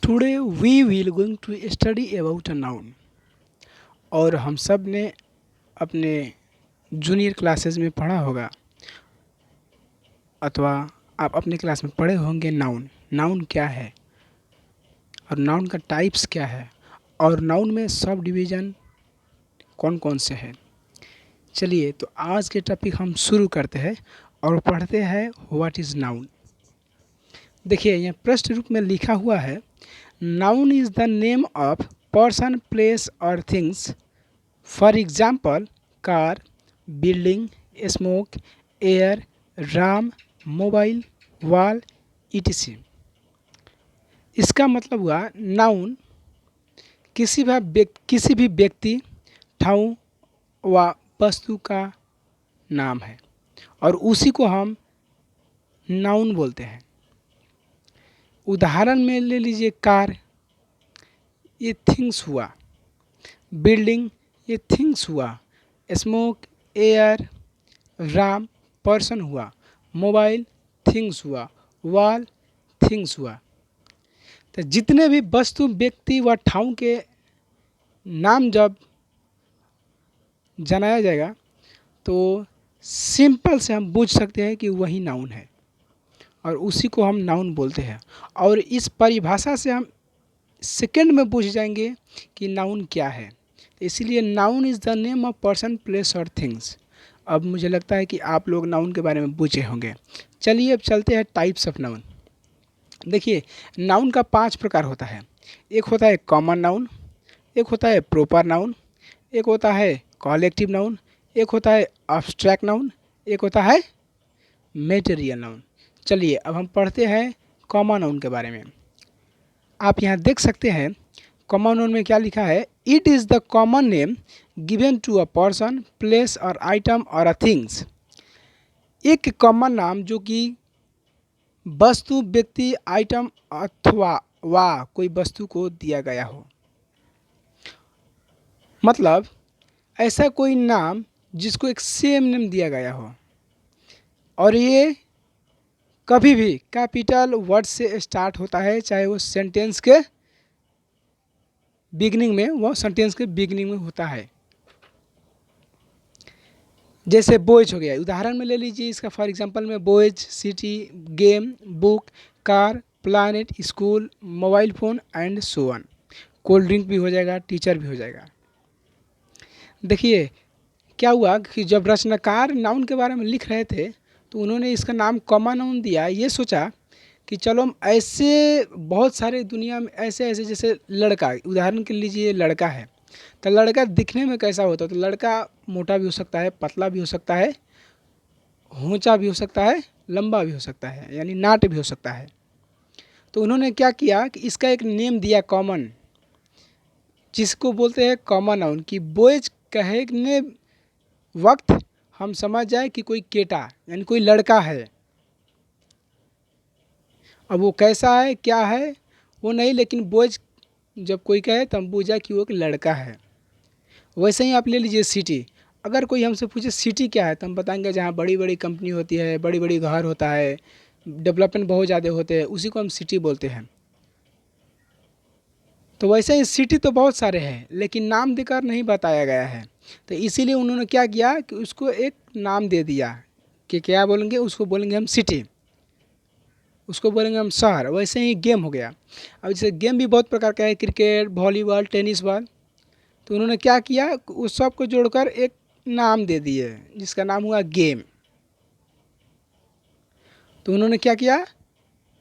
Today we will going to study about a noun। और हम सब ने अपने जूनियर क्लासेस में पढ़ा होगा अथवा आप अपने क्लास में पढ़े होंगे नाउन। नाउन क्या है और नाउन का टाइप्स क्या है और नाउन में सब डिवीज़न कौन कौन से हैं। चलिए तो आज के टॉपिक हम शुरू करते हैं और पढ़ते हैं व्हाट इज़ नाउन। देखिए यहाँ प्रश्न रूप में लिखा हुआ है, noun is the name of person, place और things. For example car, building, smoke, air, Ram, mobile, wall, etc। इसका मतलब हुआ नाउन किसी भी व्यक्ति, ठाउँ व वस्तु का नाम है और उसी को हम नाउन बोलते हैं। उदाहरण में ले लीजिए कार, ये थिंग्स हुआ। बिल्डिंग, ये थिंग्स हुआ। स्मोक, एयर, राम, पर्सन हुआ। मोबाइल, थिंग्स हुआ। वॉल, थिंग्स हुआ। तो जितने भी वस्तु, व्यक्ति व ठाउँ के नाम जब जनाया जाएगा तो सिंपल से हम बूझ सकते हैं कि वही नाउन है और उसी को हम नाउन बोलते हैं। और इस परिभाषा से हम सेकंड में पूछ जाएंगे कि नाउन क्या है। तो इसीलिए noun is the name of person, place और थिंग्स। अब मुझे लगता है कि आप लोग नाउन के बारे में पूछे होंगे। चलिए अब चलते हैं टाइप्स ऑफ नाउन। देखिए नाउन का 5 प्रकार होता है। एक होता है कॉमन नाउन, एक होता है प्रॉपर नाउन, एक होता है कलेक्टिव नाउन, एक होता है एब्स्ट्रैक्ट नाउन, एक होता है मटेरियल नाउन। चलिए अब हम पढ़ते हैं कॉमन नाउन के बारे में। आप यहाँ देख सकते हैं कॉमन नाउन में क्या लिखा है, it is the common name given to a person, place और आइटम और अ थिंग्स। एक कॉमन नाम जो कि वस्तु, व्यक्ति, आइटम अथवा कोई वस्तु को दिया गया हो। मतलब ऐसा कोई नाम जिसको एक सेम नेम दिया गया हो और ये कभी भी कैपिटल वर्ड से स्टार्ट होता है, चाहे वो सेंटेंस के बिगनिंग में, वो सेंटेंस के बिगनिंग में होता है। जैसे बॉयज हो गया, उदाहरण में ले लीजिए इसका। फॉर एग्जांपल में boys, city, game, book, car, planet, school, mobile phone and so on. Cold drink भी हो जाएगा, टीचर भी हो जाएगा। देखिए क्या हुआ कि जब रचनाकार नाउन के बारे में लिख रहे थे तो उन्होंने इसका नाम कॉमन नाउन दिया। ये सोचा कि चलो हम ऐसे बहुत सारे दुनिया में ऐसे जैसे लड़का, उदाहरण के लीजिए लड़का है तो लड़का दिखने में कैसा होता है, तो लड़का मोटा भी हो सकता है, पतला भी हो सकता है, ऊंचा भी हो सकता है, लंबा भी हो सकता है, यानी नाट भी हो सकता है। तो उन्होंने क्या किया कि इसका एक नेम दिया कॉमन, जिसको बोलते हैं कॉमन नाउन। कि बॉयज कहने वक्त हम समझ जाए कि कोई केटा यानी कोई लड़का है। अब वो कैसा है, क्या है वो नहीं, लेकिन बॉयज जब कोई कहे तो हम बूझा कि वो एक लड़का है। वैसे ही आप ले लीजिए सिटी। अगर कोई हमसे पूछे सिटी क्या है तो हम बताएंगे जहाँ बड़ी बड़ी कंपनी होती है, बड़ी बड़ी घर होता है, डेवलपमेंट बहुत ज़्यादा होते हैं, उसी को हम सिटी बोलते हैं। तो वैसे ही सिटी तो बहुत सारे हैं लेकिन नाम देकर नहीं बताया गया है। तो इसीलिए उन्होंने क्या किया कि उसको एक नाम दे दिया कि क्या बोलेंगे, उसको बोलेंगे हम सिटी, उसको बोलेंगे हम शहर। वैसे ही गेम हो गया। अब जैसे गेम भी बहुत प्रकार का है, क्रिकेट, वॉलीबॉल, टेनिस बॉल। तो उन्होंने क्या किया, उस सब को जोड़कर एक नाम दे दिए जिसका नाम हुआ गेम। तो उन्होंने क्या किया,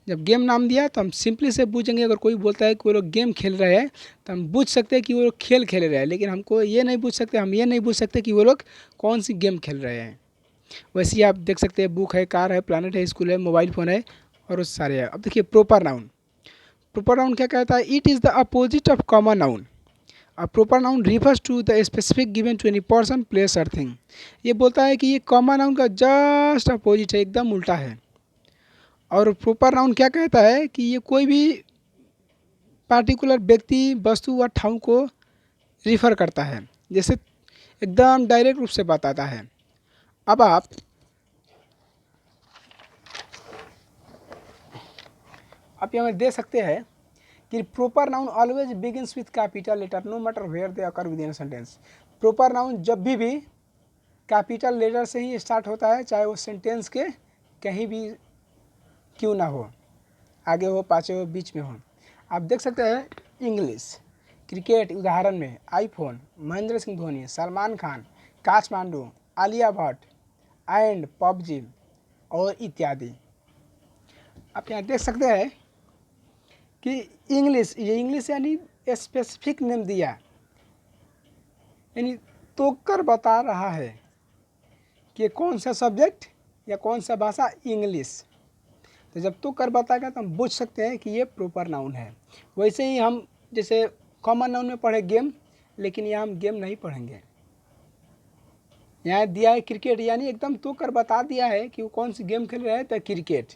जब गेम नाम दिया तो हम सिंपली से पूछेंगे, अगर कोई बोलता है कि वो लोग गेम खेल रहे हैं तो हम पूछ सकते हैं कि वो लोग खेल खेल रहे हैं, लेकिन हमको ये नहीं पूछ सकते, हम ये नहीं पूछ सकते कि वो लोग कौन सी गेम खेल रहे हैं। वैसे ही आप देख सकते हैं बुक है, कार है, प्लानट है, स्कूल है, मोबाइल फ़ोन है और वो सारे हैं। अब देखिए प्रॉपर नाउन। प्रॉपर नाउन क्या कहता है, it is the opposite of common noun. A proper noun refers to the specific given to any person, place or thing। ये बोलता है कि ये कॉमन नाउन का जस्ट अपोजिट है, एकदम उल्टा है। और प्रॉपर नाउन क्या कहता है कि ये कोई भी पार्टिकुलर व्यक्ति, वस्तु व ठाउँ को रिफ़र करता है, जैसे एकदम डायरेक्ट रूप से बताता है। अब आप यहाँ दे सकते हैं कि proper noun always begins with capital letter no matter where they occur within sentence. Proper noun जब भी कैपिटल लेटर से ही स्टार्ट होता है, चाहे वो सेंटेंस के कहीं भी क्यों ना हो, आगे हो, पाछे हो, बीच में हो। आप देख सकते हैं इंग्लिश, क्रिकेट उदाहरण में iPhone, Mahendra Singh Dhoni, Salman Khan, Kathmandu, Alia Bhatt and PUBG और इत्यादि। आप यहाँ देख सकते हैं कि इंग्लिश, ये इंग्लिश यानी स्पेसिफिक नेम दिया, यानी तोकर बता रहा है कि कौन सा सब्जेक्ट या कौन सा भाषा, इंग्लिश। तो जब तो कर बताएगा तो हम बुझ सकते हैं कि ये प्रॉपर नाउन है। वैसे ही हम जैसे कॉमन नाउन में पढ़े गेम, लेकिन यहाँ हम गेम नहीं पढ़ेंगे। यहाँ दिया है क्रिकेट, यानी एकदम तो कर बता दिया है कि वो कौन सी गेम खेल रहे हैं, तो क्रिकेट।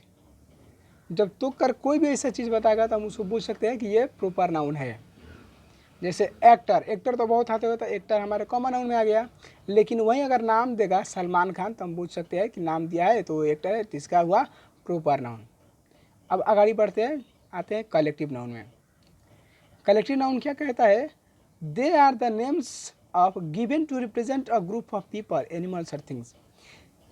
जब तो कर कोई भी ऐसा चीज़ बताएगा तो हम उसको बुझ सकते हैं कि ये प्रॉपर नाउन है। जैसे एक्टर, एक्टर तो बहुत आते हुए, तो एक्टर हमारे कॉमन नाउन में आ गया। लेकिन वहीं अगर नाम देगा सलमान खान, तो हम पूछ सकते हैं कि नाम दिया है तो एक्टर है, जिसका हुआ प्रॉपर नाउन। अब आगे बढ़ते हैं, आते हैं कलेक्टिव नाउन में। कलेक्टिव नाउन क्या कहता है? They are the names of given to represent a group of people, animals और थिंग्स।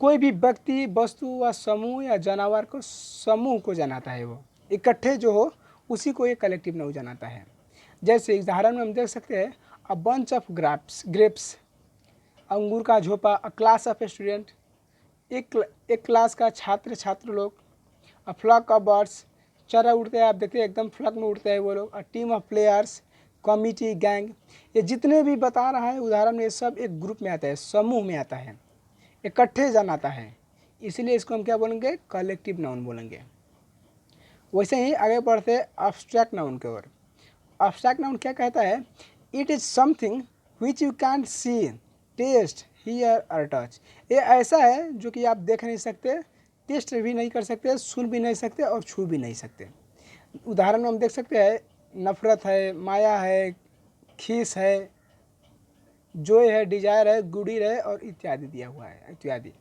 कोई भी व्यक्ति, वस्तु व समूह या जानवर को, समूह को जनाता है, वो इकट्ठे जो हो उसी को एक कलेक्टिव नाउन जनाता है। जैसे उदाहरण में हम देख सकते हैं अ बंच ऑफ ग्रेप्स, अंगूर का झोपा, अ क्लास ऑफ स्टूडेंट, एक क्लास का छात्र लोग, अ फ्लॉक ऑफ बर्ड्स, चरा उड़ते हैं, आप देखते हैं एकदम फ्लॉक में उड़ते हैं वो लोग, a team of players, committee, gang. ये जितने भी बता रहा है उदाहरण में, ये सब एक ग्रुप में आता है, समूह में आता है, इकट्ठे जनाता है, इसीलिए इसको हम क्या बोलेंगे? कलेक्टिव नाउन बोलेंगे। वैसे ही आगे बढ़ते हैं एब्स्ट्रैक्ट नाउन की ओर। एब्स्ट्रैक्ट नाउन क्या कहता है? It is something which you can see, taste, hear और टच। ये ऐसा है जो कि आप देख नहीं सकते, टेस्ट भी नहीं कर सकते, सुन भी नहीं सकते और छू भी नहीं सकते। उदाहरण में हम देख सकते हैं नफरत है, माया है, खीस है, जोय है, डिजायर है, गुडीर है और इत्यादि दिया हुआ है, इत्यादि।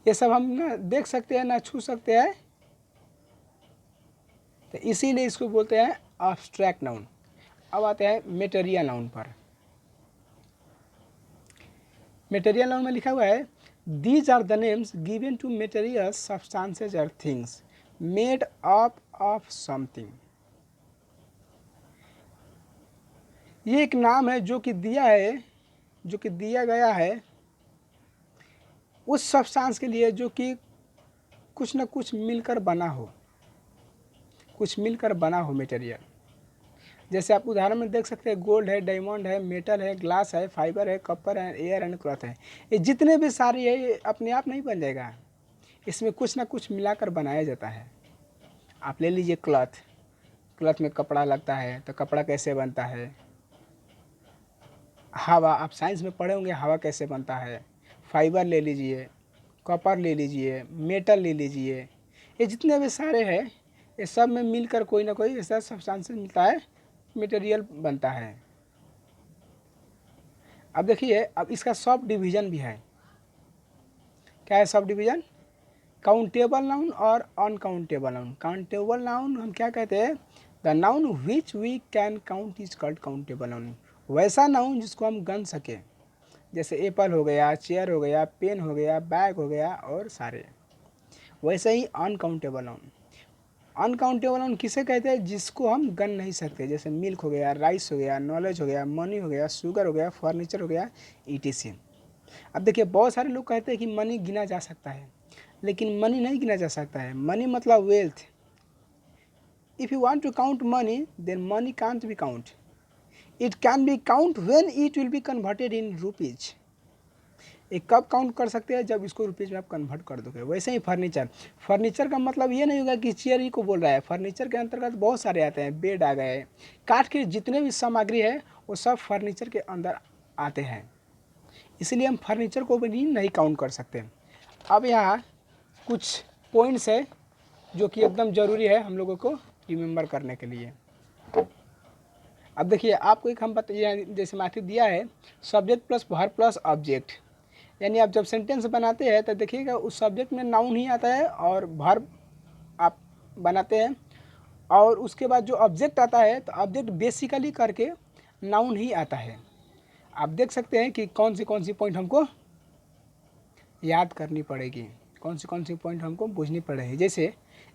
ये सब हम ना देख सकते हैं ना छू सकते हैं, तो इसीलिए इसको बोलते हैं एब्स्ट्रैक्ट नाउन। अब आते हैं मेटेरियल नाउन पर। मेटेरियल नाउन में लिखा हुआ है these are the names given to material substances और things made up of something. ये एक नाम है जो कि दिया है, जो कि दिया गया है उस सब्सटेंस के लिए जो कि कुछ न कुछ मिलकर बना हो, कुछ मिलकर बना हो मेटेरियल। जैसे आप उदाहरण में देख सकते हैं गोल्ड है, डायमंड है, मेटल है, ग्लास है, फाइबर है, कॉपर है, एयर एंड क्लॉथ है। ये जितने भी सारे है ये अपने आप नहीं बन जाएगा, इसमें कुछ ना कुछ मिलाकर बनाया जाता है। आप ले लीजिए क्लॉथ, क्लॉथ में कपड़ा लगता है, तो कपड़ा कैसे बनता है? हवा, आप साइंस में पढ़े होंगे हवा कैसे बनता है। फाइबर ले लीजिए, कॉपर ले लीजिए, मेटल ले लीजिए, ये जितने भी सारे हैं ये सब में मिलकर कोई ना कोई ऐसा सब्सटेंस मिलता है, मटेरियल बनता है। अब देखिए, अब इसका सब डिवीजन भी है। क्या है सब डिवीजन? काउंटेबल नाउन और अनकाउंटेबल नाउन। काउंटेबल नाउन हम क्या कहते हैं? The noun which we can count is called countable noun. वैसा नाउन जिसको हम गन सके, जैसे एप्पल हो गया, चेयर हो गया, पेन हो गया, बैग हो गया और सारे। वैसे ही अनकाउंटेबल नाउन, अनकाउंटेबल नाउन किसे कहते हैं? जिसको हम गन नहीं सकते, जैसे मिल्क हो गया, राइस हो गया, नॉलेज हो गया, मनी हो गया, शुगर हो गया, फर्नीचर हो गया, ईटीसी। अब देखिए बहुत सारे लोग कहते हैं कि मनी गिना जा सकता है, लेकिन मनी नहीं गिना जा सकता है। मनी मतलब wealth. If you want to count money then money can't be count, it can be count when it will be converted in rupees. एक कब काउंट कर सकते हैं? जब इसको रुपीज़ में आप कन्वर्ट कर दोगे। वैसे ही फर्नीचर, फर्नीचर का मतलब ये नहीं होगा कि चेयर ही को बोल रहा है। फर्नीचर के अंतर्गत बहुत सारे आते हैं, बेड आ गए, काठ के जितने भी सामग्री है वो सब फर्नीचर के अंदर आते हैं, इसलिए हम फर्नीचर को भी नहीं काउंट कर सकते। अब यहाँ कुछ पॉइंट्स है जो कि एकदम ज़रूरी है हम लोगों को रिमेंबर करने के लिए। अब देखिए आपको एक हम बताइए, जैसे मैथी दिया है subject plus verb plus object, यानी आप जब सेंटेंस बनाते हैं तो देखिएगा उस सब्जेक्ट में नाउन ही आता है और वर्ब आप बनाते हैं और उसके बाद जो ऑब्जेक्ट आता है तो ऑब्जेक्ट बेसिकली करके नाउन ही आता है। आप देख सकते हैं कि कौन सी पॉइंट हमको याद करनी पड़ेगी, कौन सी पॉइंट हमको बुझनी पड़ेगी। जैसे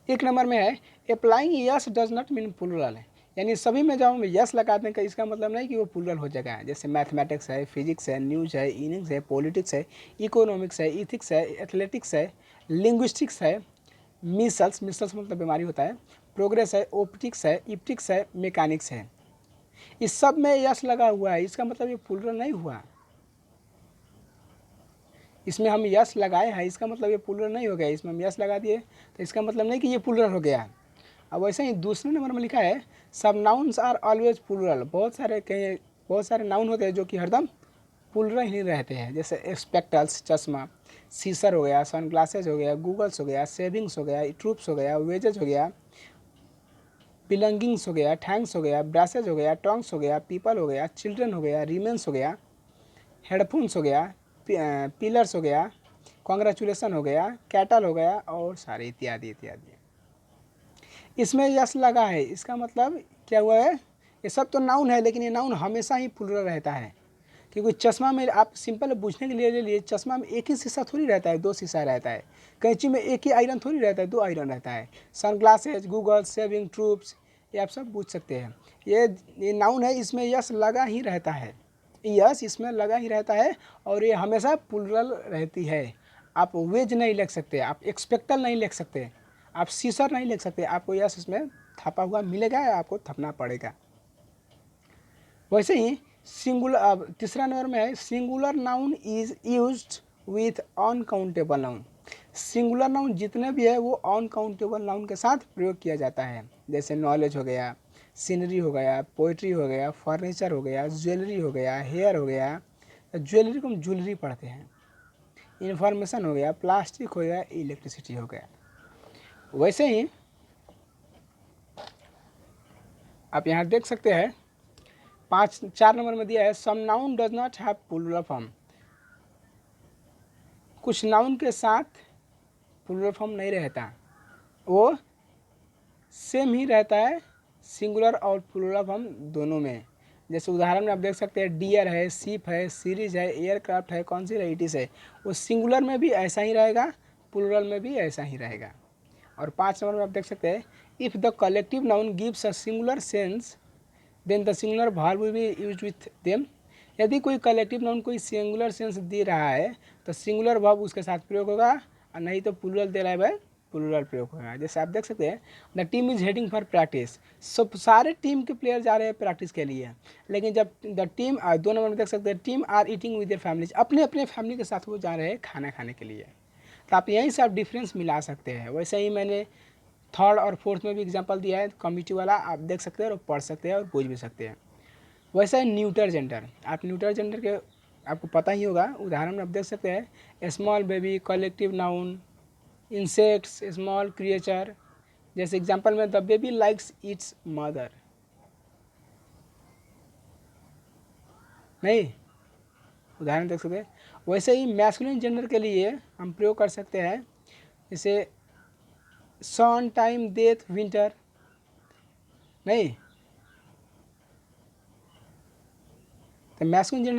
एक नंबर में है applying yes does not mean plural, यानी सभी में जब हम यस लगाते हैं का इसका मतलब नहीं कि वो प्लूरल हो जाएगा। जैसे मैथमेटिक्स है, फिजिक्स है, न्यूज़ है, इनिंग्स है, पॉलिटिक्स है, इकोनॉमिक्स है, इथिक्स है, एथलेटिक्स है, लिंग्विस्टिक्स है, मिसल्स मतलब बीमारी होता है, प्रोग्रेस है, ऑप्टिक्स है, इप्टिक्स है, मैकेनिक्स है, इस सब में यस लगा हुआ है, इसका मतलब ये प्लूरल नहीं हुआ। इसमें हम यस लगाए हैं, इसका मतलब ये प्लूरल नहीं हो गया। इसमें हम यस लगा दिए तो इसका मतलब नहीं कि ये प्लूरल हो गया। अब वैसे ही दूसरे नंबर में लिखा है सब नाउन्स आर ऑलवेज प्लूरल। बहुत सारे नाउन होते हैं जो कि हरदम प्लूरल ही रहते हैं। जैसे स्पेक्टल्स चश्मा, सीसर हो गया, सन ग्लासेज हो गया, गूगल्स हो गया, सेविंग्स हो गया, ट्रूप्स हो गया, वेजेज हो गया, बिलोंगिंग्स हो गया, थैंक्स हो गया, ब्रासेज हो गया, टोंग्स हो गया, पीपल हो गया, चिल्ड्रन हो गया, रिमेंस हो गया, हेडफोन्स हो गया, पिलर्स हो गया, कॉन्ग्रेचुलेसन हो गया, कैटल हो गया और सारे इत्यादि इत्यादि। इसमें यस लगा है, इसका मतलब क्या हुआ है, ये सब तो नाउन है लेकिन ये नाउन हमेशा ही प्लूरल रहता है। क्योंकि चश्मा में आप सिंपल पूछने के लिए ले लिए, चश्मा में एक ही शीशा थोड़ी रहता है, दो शीशा रहता है। कैंची में एक ही आयरन थोड़ी रहता है, दो आयरन रहता है। सनग्लासेज, गूगल, सेविंग, ट्रूप्स, ये आप सब पूछ सकते हैं। ये नाउन है, इसमें यस लगा ही रहता है, यस इसमें लगा ही रहता है और ये हमेशा प्लूरल रहती है। आप वेज नहीं लिख सकते, आप एक्सपेक्टल नहीं लिख सकते, आप सीसर नहीं लिख सकते, आपको यस इसमें थपा हुआ मिलेगा या आपको थपना पड़ेगा। वैसे ही सिंगुलर, अब तीसरा नंबर में है singular noun is used with uncountable noun. Singular noun जितने भी है वो अनकाउंटेबल नाउन के साथ प्रयोग किया जाता है। जैसे नॉलेज हो गया, सीनरी हो गया, पोइट्री हो गया, फर्नीचर हो गया, ज्वेलरी हो गया, हेयर हो गया, ज्वेलरी को हम ज्वेलरी पढ़ते हैं, इंफॉर्मेशन हो गया, प्लास्टिक हो गया, इलेक्ट्रिसिटी हो गया। वैसे ही आप यहाँ देख सकते हैं 4 नंबर में दिया है some noun does not have plural form. कुछ नाउन के साथ प्लूरल फॉर्म नहीं रहता, वो सेम ही रहता है सिंगुलर और प्लूरल फॉर्म दोनों में। जैसे उदाहरण में आप देख सकते हैं डियर है, शिप है, सीरीज है, एयरक्राफ्ट है, कॉन्सिडराइटिस है, वो सिंगुलर में भी ऐसा ही रहेगा, प्लूरल में भी ऐसा ही रहेगा। और 5 नंबर में आप देख सकते हैं if the collective noun gives a singular sense then the singular verb will be used with them. यदि कोई कलेक्टिव नाउन कोई सिंगुलर सेंस दे रहा है तो सिंगुलर वर्ब उसके साथ प्रयोग होगा, और नहीं तो प्लूरल दे रहा है भाई प्लूरल प्रयोग होगा। जैसे आप देख सकते हैं the team is heading for practice, सब सारे टीम के प्लेयर जा रहे हैं प्रैक्टिस के लिए। लेकिन जब द टीम 2 नंबर में देख सकते हैं team are eating with their families, अपने अपने फैमिली के साथ वो जा रहे हैं खाना खाने के लिए। तो आप यहीं से आप डिफरेंस मिला सकते हैं। वैसे ही मैंने 3rd और 4th में भी एग्जाम्पल दिया है कम्युनिटी वाला, आप देख सकते हैं और पढ़ सकते हैं और पूछ भी सकते हैं। वैसे न्यूटर जेंडर, आप न्यूटर जेंडर के आपको पता ही होगा, उदाहरण में आप देख सकते हैं small baby, collective noun, insects, small creature. जैसे एग्जांपल में the baby likes it's mother, नहीं, उदाहरण देख सकते हैं। वैसे ही मैस्कुलिन जेंडर के लिए हम प्रयोग कर सकते हैं, जैसे सन, टाइम, डेथ, विंटर, नहीं, तो मैस्कुलिन जेंडर